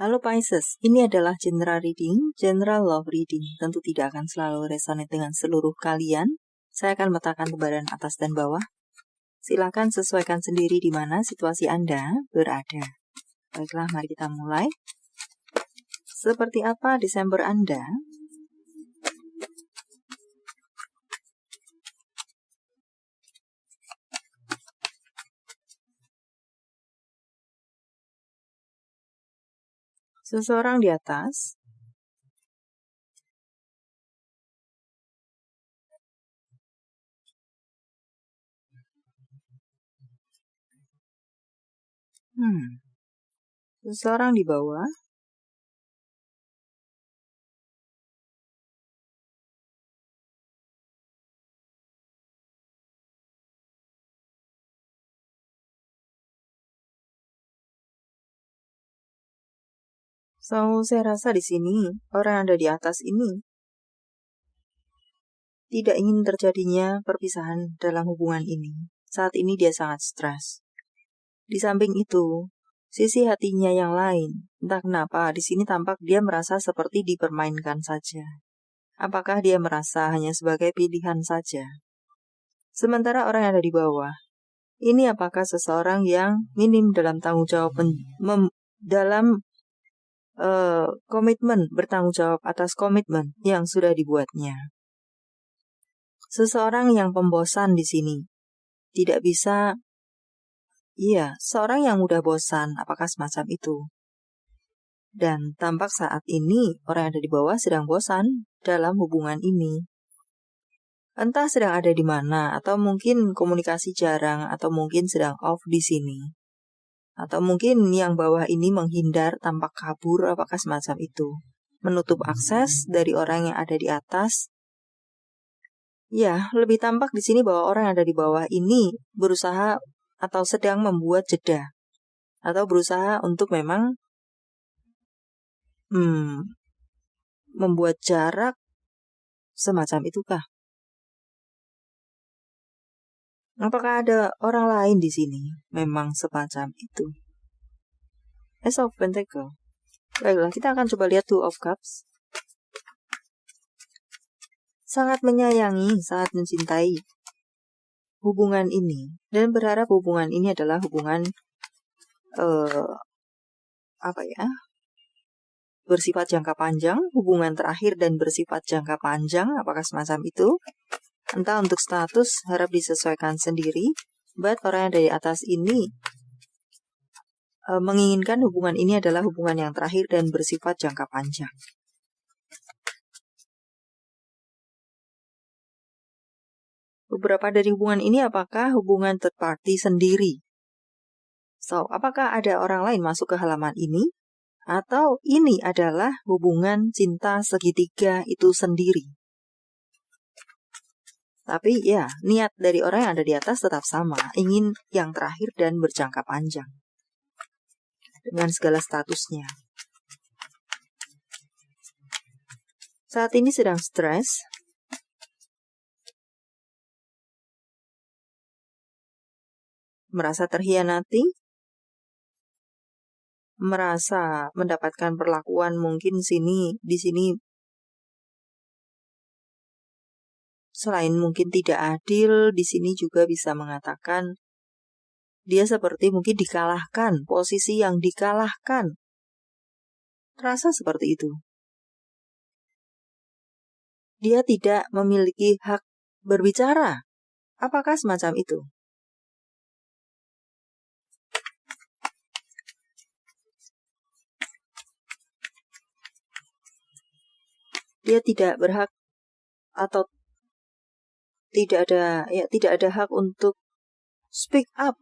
Halo Pisces, ini adalah general reading, general love reading. Tentu tidak akan selalu resonate dengan seluruh kalian. Saya akan meletakkan tebaran atas dan bawah. Silakan sesuaikan sendiri di mana situasi Anda berada. Baiklah, mari kita mulai. Seperti apa Desember Anda? Seseorang di atas. Seseorang di bawah. So, saya rasa di sini, orang yang ada di atas ini tidak ingin terjadinya perpisahan dalam hubungan ini. Saat ini dia sangat stres. Di samping itu, sisi hatinya yang lain, entah kenapa di sini tampak dia merasa seperti dipermainkan saja. Apakah dia merasa hanya sebagai pilihan saja? Sementara orang yang ada di bawah, ini apakah seseorang yang minim dalam tanggung jawab dalam komitmen, bertanggung jawab atas komitmen yang sudah dibuatnya. Seseorang yang pembosan di sini, tidak bisa, seorang yang mudah bosan, apakah semacam itu? Dan tampak saat ini orang yang ada di bawah sedang bosan dalam hubungan ini. Entah sedang ada di mana, atau mungkin komunikasi jarang, atau mungkin sedang off di sini. Atau mungkin yang bawah ini menghindar, tampak kabur, apakah semacam itu. Menutup akses dari orang yang ada di atas. Ya, lebih tampak di sini bahwa orang yang ada di bawah ini berusaha atau sedang membuat jeda. Atau berusaha untuk memang membuat jarak semacam itukah? Apakah ada orang lain di sini? Memang semacam itu. Ace of Pentacles. Baiklah, kita akan coba lihat Two of Cups. Sangat menyayangi, sangat mencintai hubungan ini. Dan berharap hubungan ini adalah hubungan bersifat jangka panjang, hubungan terakhir dan bersifat jangka panjang, apakah semacam itu? Entah untuk status, harap disesuaikan sendiri. But orang yang dari atas ini menginginkan hubungan ini adalah hubungan yang terakhir dan bersifat jangka panjang. Beberapa dari hubungan ini apakah hubungan third party sendiri? So, apakah ada orang lain masuk ke halaman ini? Atau ini adalah hubungan cinta segitiga itu sendiri? Tapi ya, niat dari orang yang ada di atas tetap sama, ingin yang terakhir dan berjangka panjang. Dengan segala statusnya. Saat ini sedang stres. Merasa terhianati. Merasa mendapatkan perlakuan mungkin di sini selain mungkin tidak adil, di sini juga bisa mengatakan dia seperti mungkin dikalahkan, posisi yang dikalahkan. Terasa seperti itu. Dia tidak memiliki hak berbicara. Apakah semacam itu? Dia tidak berhak atau tidak ada hak untuk speak up.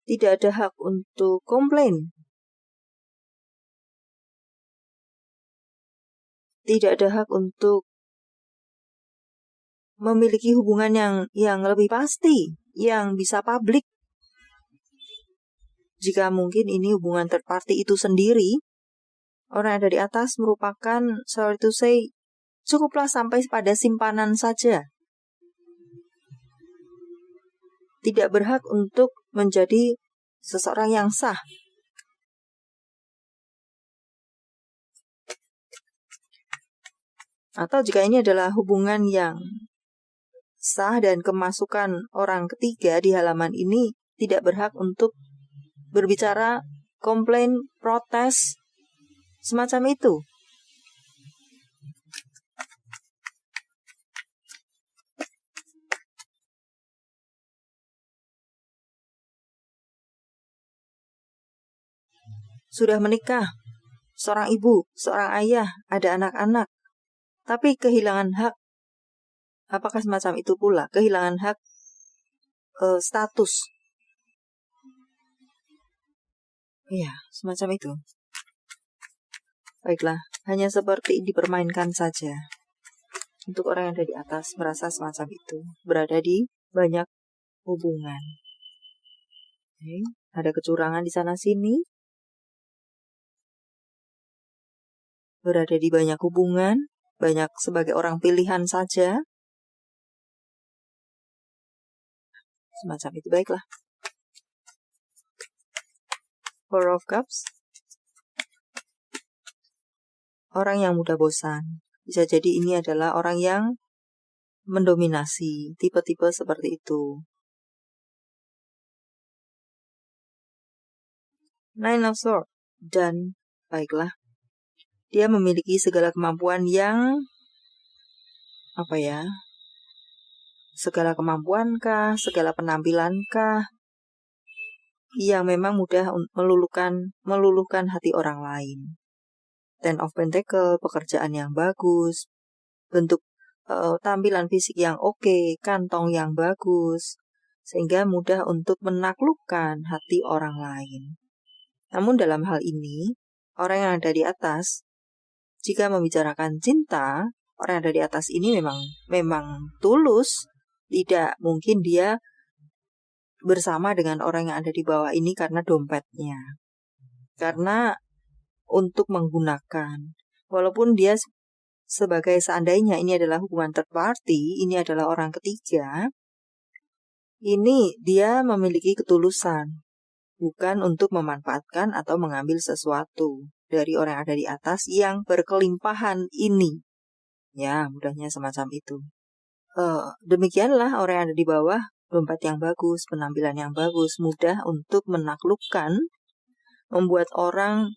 Tidak ada hak untuk komplain. Tidak ada hak untuk memiliki hubungan yang lebih pasti, yang bisa publik. Jika mungkin ini hubungan third party itu sendiri, orang yang ada di atas merupakan, sorry to say, cukuplah sampai pada simpanan saja. Tidak berhak untuk menjadi seseorang yang sah. Atau jika ini adalah hubungan yang sah dan kemasukan orang ketiga di halaman ini tidak berhak untuk berbicara, komplain, protes, semacam itu. Sudah menikah, seorang ibu, seorang ayah, ada anak-anak, tapi kehilangan hak. Apakah semacam itu pula? Kehilangan hak status. Ya, semacam itu. Baiklah, hanya seperti dipermainkan saja. Untuk orang yang ada di atas merasa semacam itu, berada di banyak hubungan. Oke, ada kecurangan di sana-sini, berada di banyak hubungan, banyak sebagai orang pilihan saja. Semacam itu, baiklah. Four of Cups. Orang yang mudah bosan. Bisa jadi ini adalah orang yang mendominasi, tipe-tipe seperti itu. Nine of Swords. Dan, baiklah, dia memiliki segala kemampuan yang, segala kemampuankah, segala penampilankah, yang memang mudah meluluhkan hati orang lain. Ten of Pentacle, pekerjaan yang bagus, bentuk tampilan fisik yang oke, kantong yang bagus, sehingga mudah untuk menaklukkan hati orang lain. Namun dalam hal ini, orang yang ada di atas, jika membicarakan cinta, orang yang ada di atas ini memang tulus. Tidak mungkin dia bersama dengan orang yang ada di bawah ini karena dompetnya. Karena untuk menggunakan, walaupun dia sebagai seandainya ini adalah hubungan third party, ini adalah orang ketiga, ini dia memiliki ketulusan, bukan untuk memanfaatkan atau mengambil sesuatu dari orang yang ada di atas yang berkelimpahan ini. Ya, mudahnya semacam itu. Demikianlah orang yang ada di bawah, dompet yang bagus, penampilan yang bagus, mudah untuk menaklukkan, membuat orang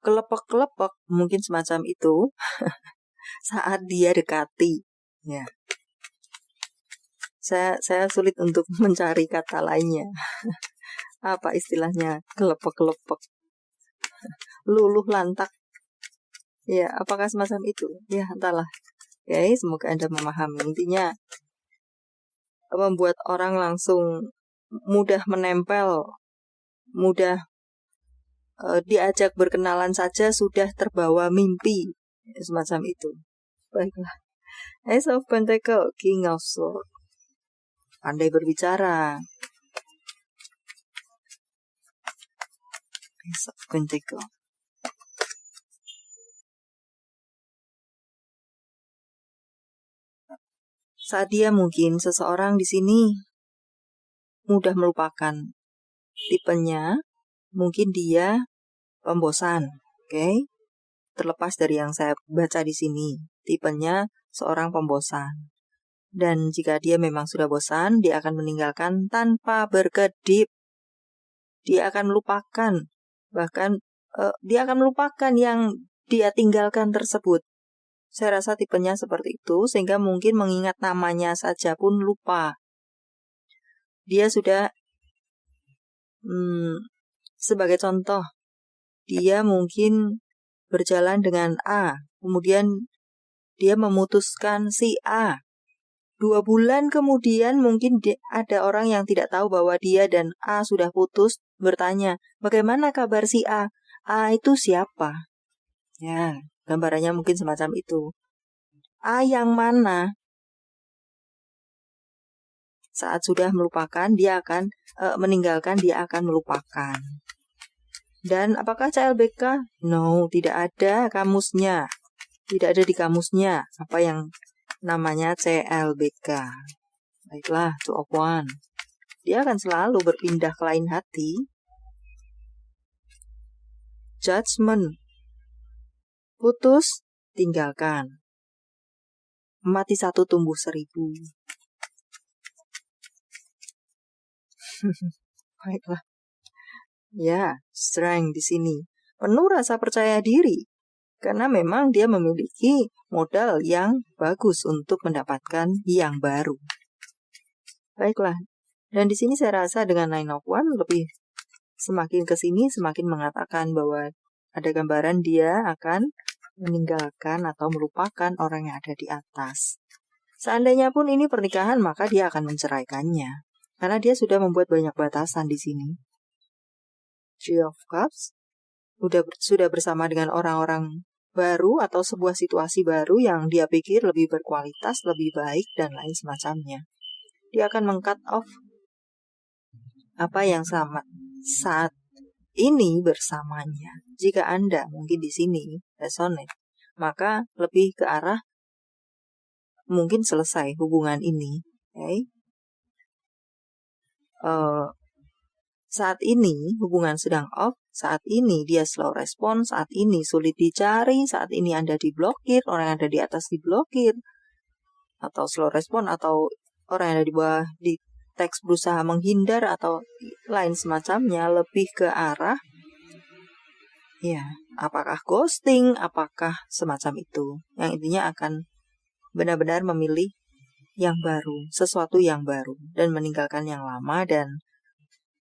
kelepek-kelepek, mungkin semacam itu, saat dia dekati. Ya. Saya sulit untuk mencari kata lainnya. Apa istilahnya? Kelepek-kelepek. Luluh lantak. Ya, apakah semacam itu? Ya, entahlah. Ya, semoga Anda memahami. Intinya, membuat orang langsung mudah menempel, mudah diajak berkenalan saja sudah terbawa mimpi. Semacam itu. Baiklah. Ace of Pentacle, King of Swords. Pandai berbicara. Ace of Pentacle. Saat dia mungkin seseorang di sini mudah melupakan. Tipenya mungkin dia pembosan, oke? Terlepas dari yang saya baca di sini, tipenya seorang pembosan. Dan jika dia memang sudah bosan, dia akan meninggalkan tanpa berkedip. Dia akan melupakan, bahkan dia akan melupakan yang dia tinggalkan tersebut. Saya rasa tipenya seperti itu, sehingga mungkin mengingat namanya saja pun lupa. Dia sudah, sebagai contoh, dia mungkin berjalan dengan A, kemudian dia memutuskan si A. 2 bulan kemudian mungkin ada orang yang tidak tahu bahwa dia dan A sudah putus, bertanya, bagaimana kabar si A? A itu siapa? Ya, gambarannya mungkin semacam itu. A yang mana? Saat sudah melupakan, dia akan meninggalkan, dia akan melupakan. Dan apakah CLBK? No, tidak ada kamusnya. Tidak ada di kamusnya apa yang namanya CLBK. Baiklah, 2 of Wands. Dia akan selalu berpindah ke lain hati. Judgment, putus, tinggalkan. Mati satu, tumbuh 1000. Baiklah. Ya, strength di sini. Penuh rasa percaya diri. Karena memang dia memiliki modal yang bagus untuk mendapatkan yang baru. Baiklah. Dan di sini saya rasa dengan Nine of Wands lebih semakin ke sini semakin mengatakan bahwa ada gambaran dia akan meninggalkan atau melupakan orang yang ada di atas. Seandainya pun ini pernikahan, maka dia akan menceraikannya. Karena dia sudah membuat banyak batasan di sini. Three of Cups sudah bersama dengan orang-orang baru atau sebuah situasi baru yang dia pikir lebih berkualitas, lebih baik, dan lain semacamnya. Dia akan meng-cut off apa yang saat ini bersamanya. Jika Anda mungkin di sini resonate, maka lebih ke arah mungkin selesai hubungan ini. Okay? Saat ini hubungan sedang off, saat ini dia slow respon, saat ini sulit dicari, saat ini Anda diblokir, orang yang ada di atas diblokir, atau slow respon, atau orang yang ada di bawah di teks berusaha menghindar, atau lain semacamnya, lebih ke arah ya, apakah ghosting, apakah semacam itu. Yang intinya akan benar-benar memilih yang baru, sesuatu yang baru, dan meninggalkan yang lama. Dan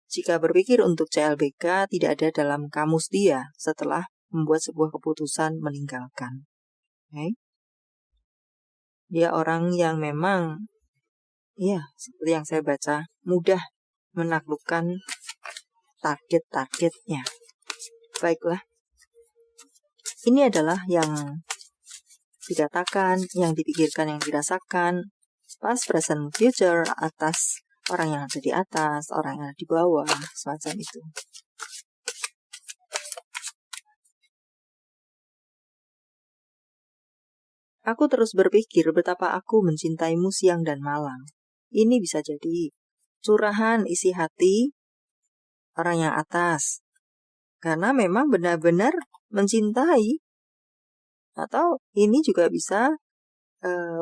jika berpikir untuk CLBK, tidak ada dalam kamus dia setelah membuat sebuah keputusan meninggalkan. Okay? Dia orang yang memang, ya, seperti yang saya baca, mudah menaklukkan target-targetnya. Baiklah. Ini adalah yang dikatakan, yang dipikirkan, yang dirasakan, past, present, future, atas orang yang ada di atas, orang yang ada di bawah, semacam itu. Aku terus berpikir betapa aku mencintaimu siang dan malam. Ini bisa jadi curahan isi hati orang yang atas. Karena memang benar-benar mencintai. Atau ini juga bisa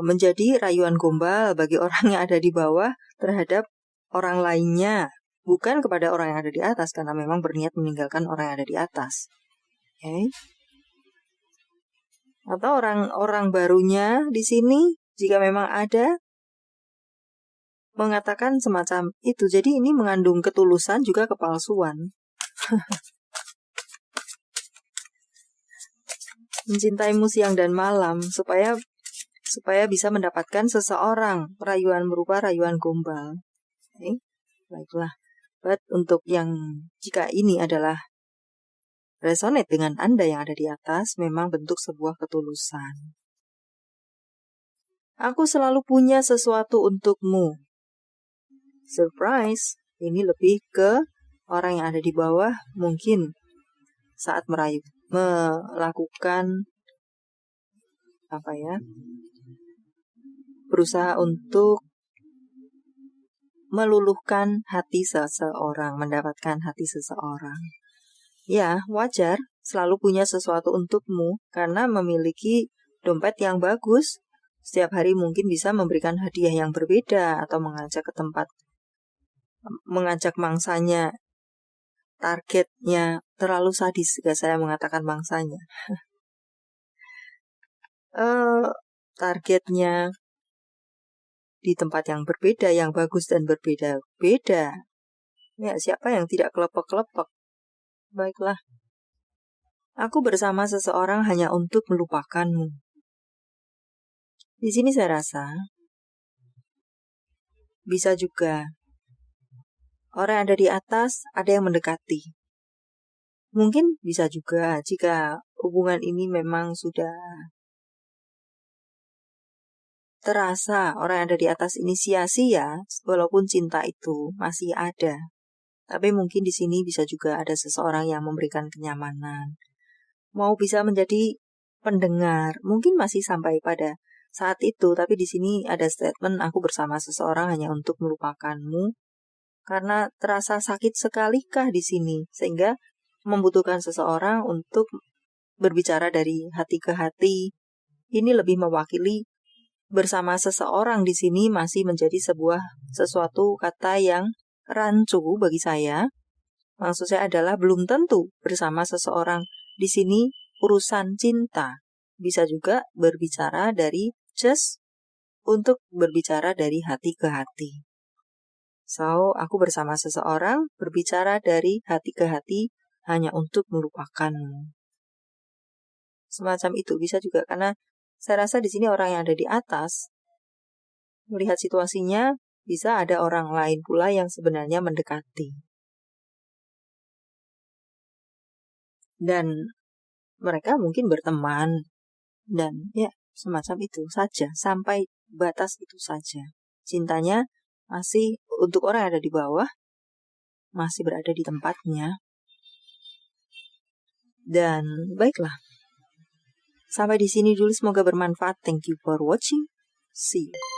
menjadi rayuan gombal bagi orang yang ada di bawah terhadap orang lainnya. Bukan kepada orang yang ada di atas, karena memang berniat meninggalkan orang yang ada di atas. Okay? Atau orang-orang barunya di sini, jika memang ada, mengatakan semacam itu. Jadi ini mengandung ketulusan juga kepalsuan. Mencintaimu siang dan malam supaya bisa mendapatkan seseorang. Rayuan berupa rayuan gombal. Okay? Baiklah. But untuk yang jika ini adalah resonate dengan Anda yang ada di atas, memang bentuk sebuah ketulusan. Aku selalu punya sesuatu untukmu. Surprise. Ini lebih ke orang yang ada di bawah mungkin saat melakukan berusaha untuk meluluhkan hati seseorang, mendapatkan hati seseorang. Ya, wajar selalu punya sesuatu untukmu karena memiliki dompet yang bagus. Setiap hari mungkin bisa memberikan hadiah yang berbeda atau mengajak ke tempat, mengajak mangsanya. Targetnya terlalu sadis jika saya mengatakan mangsanya. Targetnya di tempat yang berbeda, yang bagus dan berbeda-beda. Ya, siapa yang tidak kelepek-kelepek? Baiklah. Aku bersama seseorang hanya untuk melupakanmu. Di sini saya rasa bisa juga orang yang ada di atas ada yang mendekati. Mungkin bisa juga jika hubungan ini memang sudah terasa orang yang ada di atas ini sia-sia, walaupun cinta itu masih ada. Tapi mungkin di sini bisa juga ada seseorang yang memberikan kenyamanan. Mau bisa menjadi pendengar, mungkin masih sampai pada saat itu, tapi di sini ada statement aku bersama seseorang hanya untuk melupakanmu. Karena terasa sakit sekalikah di sini, sehingga membutuhkan seseorang untuk berbicara dari hati ke hati. Ini lebih mewakili bersama seseorang di sini masih menjadi sesuatu kata yang rancu bagi saya. Maksud saya adalah belum tentu bersama seseorang di sini urusan cinta. Bisa juga berbicara dari just untuk berbicara dari hati ke hati. So, aku bersama seseorang berbicara dari hati ke hati hanya untuk melupakanmu. Semacam itu bisa juga, karena saya rasa di sini orang yang ada di atas melihat situasinya, bisa ada orang lain pula yang sebenarnya mendekati. Dan mereka mungkin berteman, dan ya semacam itu saja, sampai batas itu saja. Cintanya masih untuk orang yang ada di bawah, masih berada di tempatnya. Dan baiklah, sampai di sini dulu, semoga bermanfaat. Thank you for watching. See you.